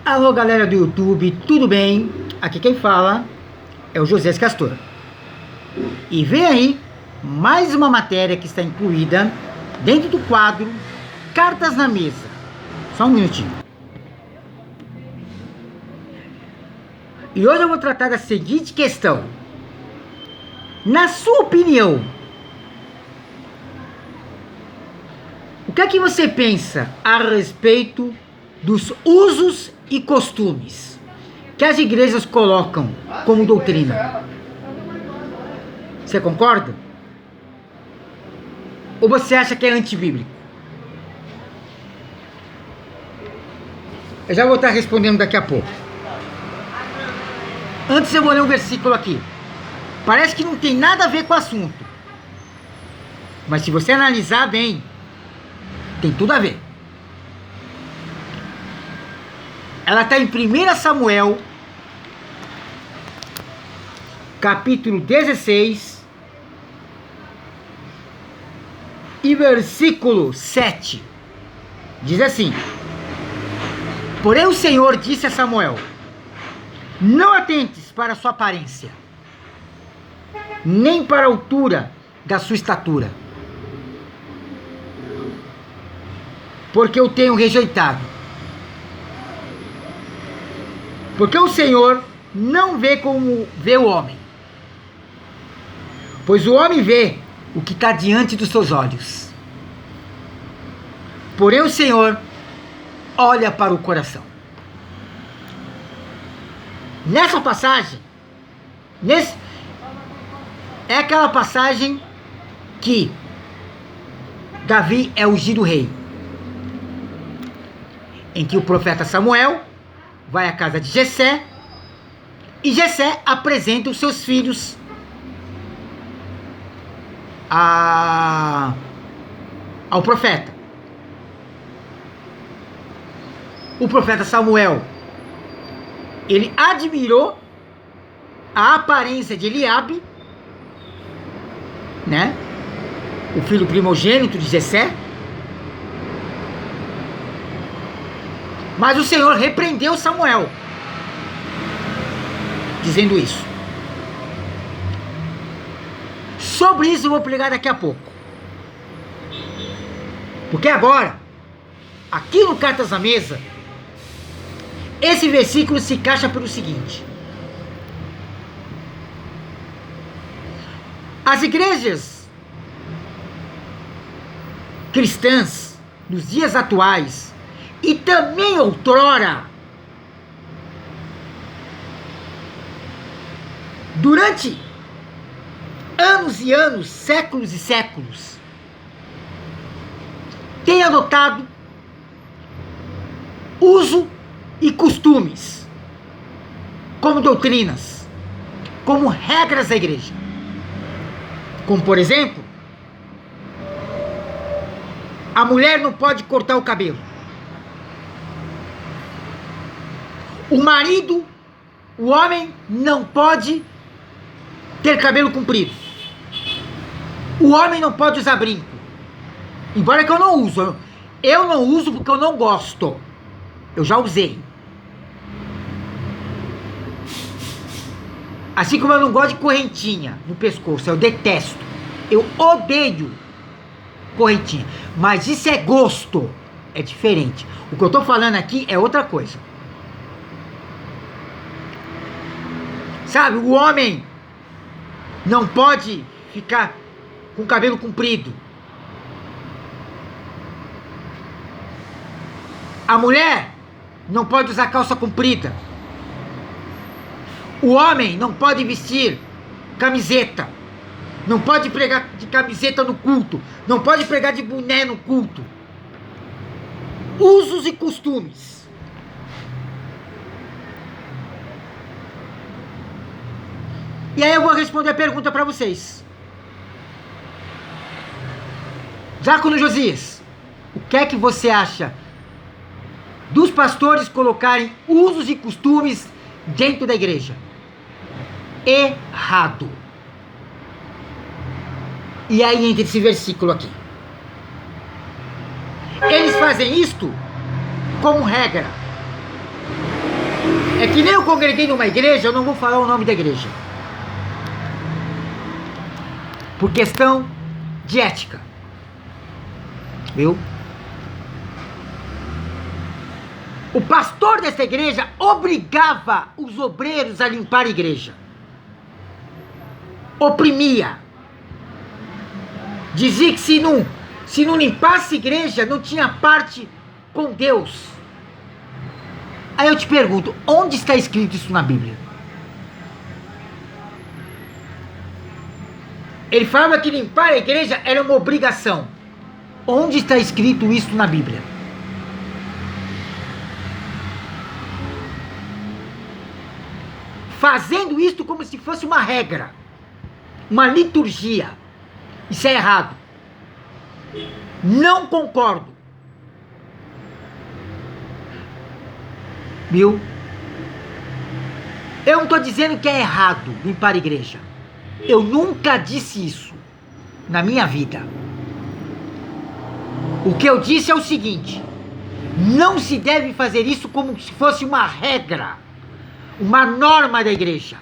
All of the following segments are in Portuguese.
Alô galera do YouTube, tudo bem? Aqui quem fala é o José Castor. E vem aí mais uma matéria que está incluída dentro do quadro Cartas na Mesa. Só um minutinho. E hoje eu vou tratar da seguinte questão. Na sua opinião, o que é que você pensa a respeito dos usos e costumes que as igrejas colocam como doutrina? Você concorda? Ou você acha que é antibíblico? Eu já vou estar respondendo daqui a pouco. Antes eu vou ler um versículo aqui. Parece que não tem nada a ver com o assunto. Mas se você analisar bem, tem tudo a ver. Ela está em 1 Samuel, capítulo 16, e versículo 7. Diz assim: Porém o Senhor disse a Samuel: Não atentes para a sua aparência, nem para a altura da sua estatura, porque eu tenho rejeitado. Porque o Senhor não vê como vê o homem, pois o homem vê o que está diante dos seus olhos, porém o Senhor olha para o coração. Nessa passagem, é aquela passagem que Davi é ungido rei, em que o profeta Samuel vai à casa de Jessé, e Jessé apresenta os seus filhos ao profeta. O profeta Samuel, ele admirou a aparência de Eliabe, né? O filho primogênito de Jessé. Mas o Senhor repreendeu Samuel, dizendo isso. Sobre isso eu vou pregar daqui a pouco. Porque agora, aqui no Cartas à Mesa, esse versículo se encaixa pelo seguinte: as igrejas cristãs, nos dias atuais, e também outrora, durante anos e anos, séculos e séculos, tem adotado uso e costumes como doutrinas, como regras da igreja. Como, por exemplo, a mulher não pode cortar o cabelo. O marido, o homem, não pode ter cabelo comprido. O homem não pode usar brinco. Embora que eu não uso. Eu não uso porque eu não gosto. Eu já usei. Assim como eu não gosto de correntinha no pescoço. Eu detesto. Eu odeio correntinha. Mas isso é gosto. É diferente. O que eu tô falando aqui é outra coisa. Sabe, o homem não pode ficar com o cabelo comprido. A mulher não pode usar calça comprida. O homem não pode vestir camiseta. Não pode pregar de camiseta no culto. Não pode pregar de boné no culto. Usos e costumes. E aí eu vou responder a pergunta para vocês. Diácono Josias, o que é que você acha dos pastores colocarem usos e costumes dentro da igreja? Errado. E aí entra esse versículo aqui. Eles fazem isto como regra. É que nem eu congreguei numa igreja, eu não vou falar o nome da igreja. Por questão de ética. Viu? O pastor dessa igreja obrigava os obreiros a limpar a igreja. Oprimia. Dizia que se não limpasse a igreja, não tinha parte com Deus. Aí eu te pergunto, onde está escrito isso na Bíblia? Ele falava que limpar a igreja era uma obrigação. Onde está escrito isso na Bíblia? Fazendo isto como se fosse uma regra, uma liturgia. Isso é errado. Não concordo. Viu? Eu não estou dizendo que é errado limpar a igreja. Eu nunca disse isso na minha vida. O que eu disse é o seguinte: não se deve fazer isso como se fosse uma regra, uma norma da igreja.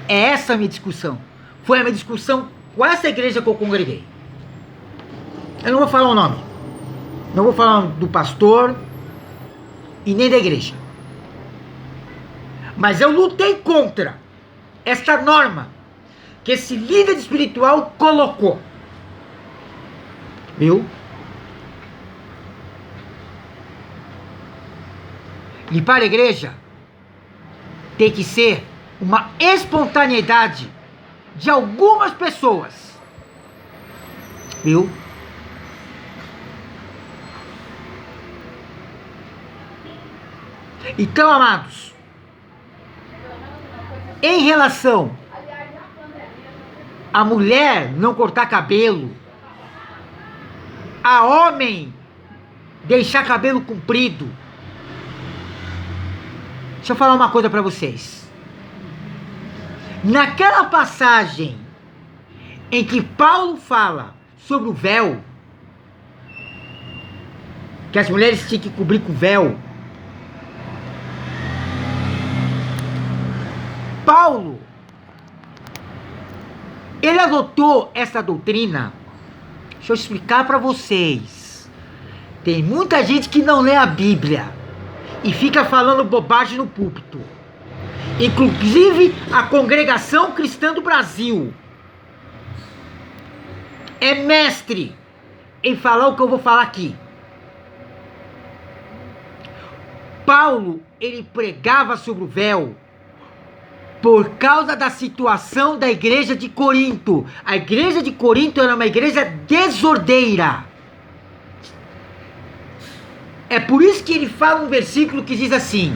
É essa a minha discussão. Foi a minha discussão com essa igreja que eu congreguei. Eu não vou falar o nome. Não vou falar do pastor e nem da igreja. Mas eu lutei contra esta norma que esse líder espiritual colocou. Viu? Limpar a igreja tem que ser uma espontaneidade de algumas pessoas. Viu? Então, amados, em relação a mulher não cortar cabelo, a homem deixar cabelo comprido, deixa eu falar uma coisa para vocês. Naquela passagem em que Paulo fala sobre o véu, que as mulheres tinham que cobrir com véu, Paulo, ele adotou essa doutrina. Deixa eu explicar para vocês. Tem muita gente que não lê a Bíblia e fica falando bobagem no púlpito. Inclusive a Congregação Cristã do Brasil é mestre em falar o que eu vou falar aqui. Paulo, ele pregava sobre o véu por causa da situação da igreja de Corinto. A igreja de Corinto era uma igreja desordeira. É por isso que ele fala um versículo que diz assim: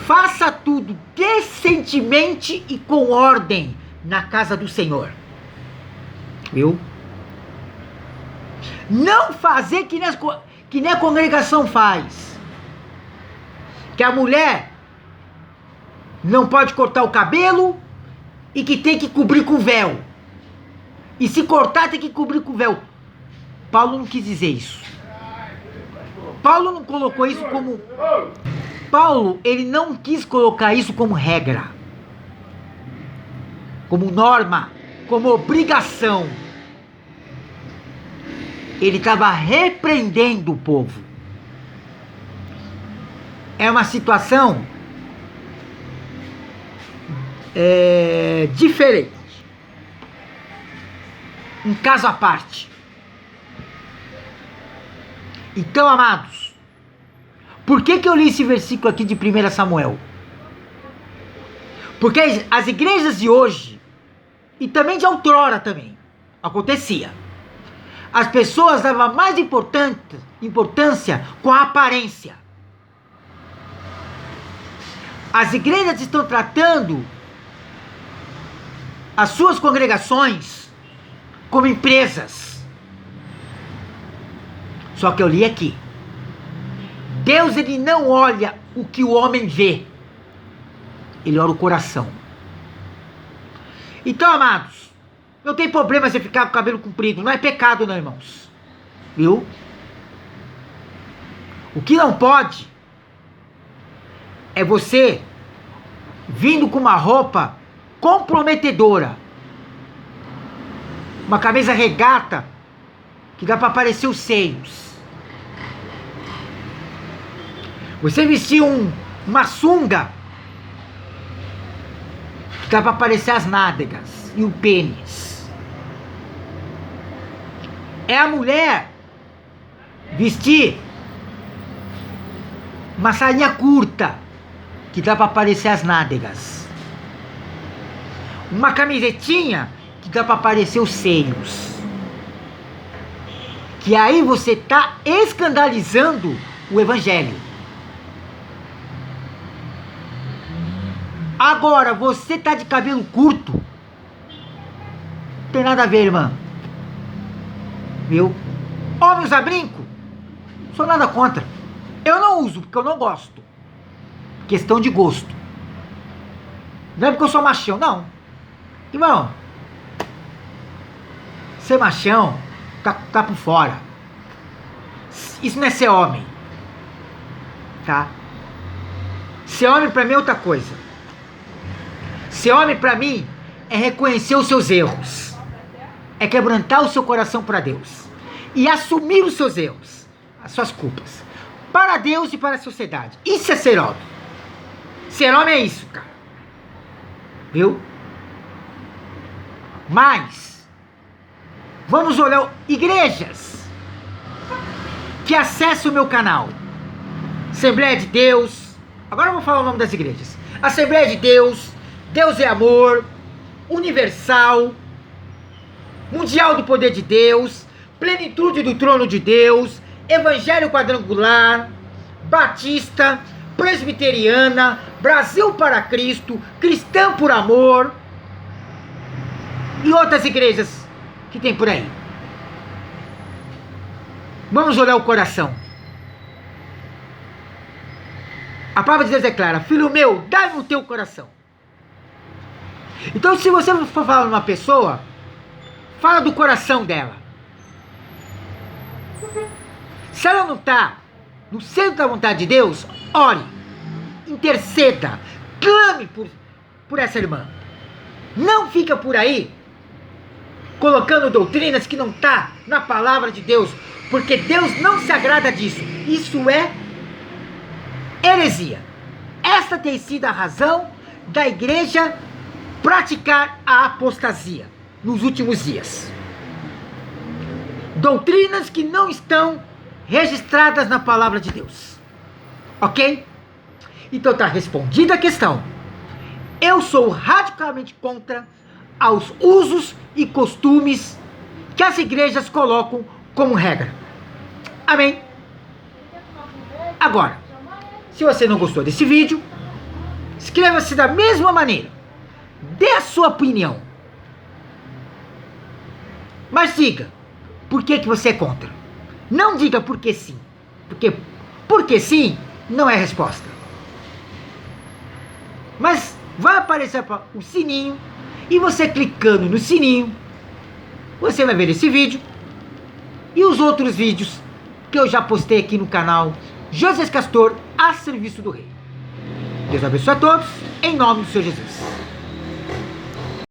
faça tudo decentemente e com ordem na casa do Senhor. Viu? Não fazer que nem a congregação faz. Que a mulher não pode cortar o cabelo e que tem que cobrir com véu. E se cortar, tem que cobrir com véu. Paulo não quis dizer isso. Paulo não colocou isso como... Paulo, ele não quis colocar isso como regra, como norma, como obrigação. Ele estava repreendendo o povo. É uma situação diferente. Um caso à parte. Então, amados, por que eu li esse versículo aqui de 1 Samuel? Porque as igrejas de hoje, e também de outrora também, acontecia. As pessoas davam mais importância com a aparência. As igrejas estão tratando as suas congregações como empresas. Só que eu li aqui. Deus, ele não olha o que o homem vê. Ele olha o coração. Então, amados, não tem problema você ficar com o cabelo comprido. Não é pecado, não, irmãos. Viu? O que não pode é você vindo com uma roupa comprometedora, uma camisa regata que dá para aparecer os seios. Você vestir uma sunga que dá para aparecer as nádegas e o pênis. É a mulher vestir uma sainha curta que dá para aparecer as nádegas. Uma camisetinha que dá para aparecer os seios. Que aí você tá escandalizando o evangelho. Agora, você tá de cabelo curto. Não tem nada a ver, irmã. Viu? Homem usa brinco? Sou nada contra. Eu não uso, porque eu não gosto. Questão de gosto. Não é porque eu sou machão, não. Irmão, ser machão tá por fora. Isso não é ser homem. Tá? Ser homem pra mim é outra coisa. Ser homem pra mim é reconhecer os seus erros. É quebrantar o seu coração para Deus. E assumir os seus erros. As suas culpas. Para Deus e para a sociedade. Isso é ser homem. Ser homem é isso, cara. Viu? Mas vamos olhar igrejas que acessam o meu canal. Assembleia de Deus. Agora eu vou falar o nome das igrejas. Assembleia de Deus, Deus é Amor, Universal, Mundial do Poder de Deus, Plenitude do Trono de Deus, Evangelho Quadrangular, Batista, Presbiteriana, Brasil para Cristo, Cristã por Amor e outras igrejas que tem por aí. Vamos olhar o coração. A palavra de Deus é clara: filho meu, dá-me o teu coração. Então, se você for falar numa pessoa, fala do coração dela. Se ela não está no centro da vontade de Deus, ore, interceda, clame por essa irmã. Não fica por aí colocando doutrinas que não está na palavra de Deus, porque Deus não se agrada disso. Isso é heresia. Esta tem sido a razão da igreja praticar a apostasia nos últimos dias. Doutrinas que não estão registradas na palavra de Deus. Ok? Então está respondida a questão. Eu sou radicalmente contra aos usos e costumes que as igrejas colocam como regra. Amém? Agora, se você não gostou desse vídeo, inscreva-se da mesma maneira. Dê a sua opinião. Mas diga por que você é contra. Não diga porque sim. Porque sim não é resposta. Mas vai aparecer o sininho. E você clicando no sininho, você vai ver esse vídeo e os outros vídeos que eu já postei aqui no canal José Castor a serviço do Rei. Deus abençoe a todos, em nome do Senhor Jesus.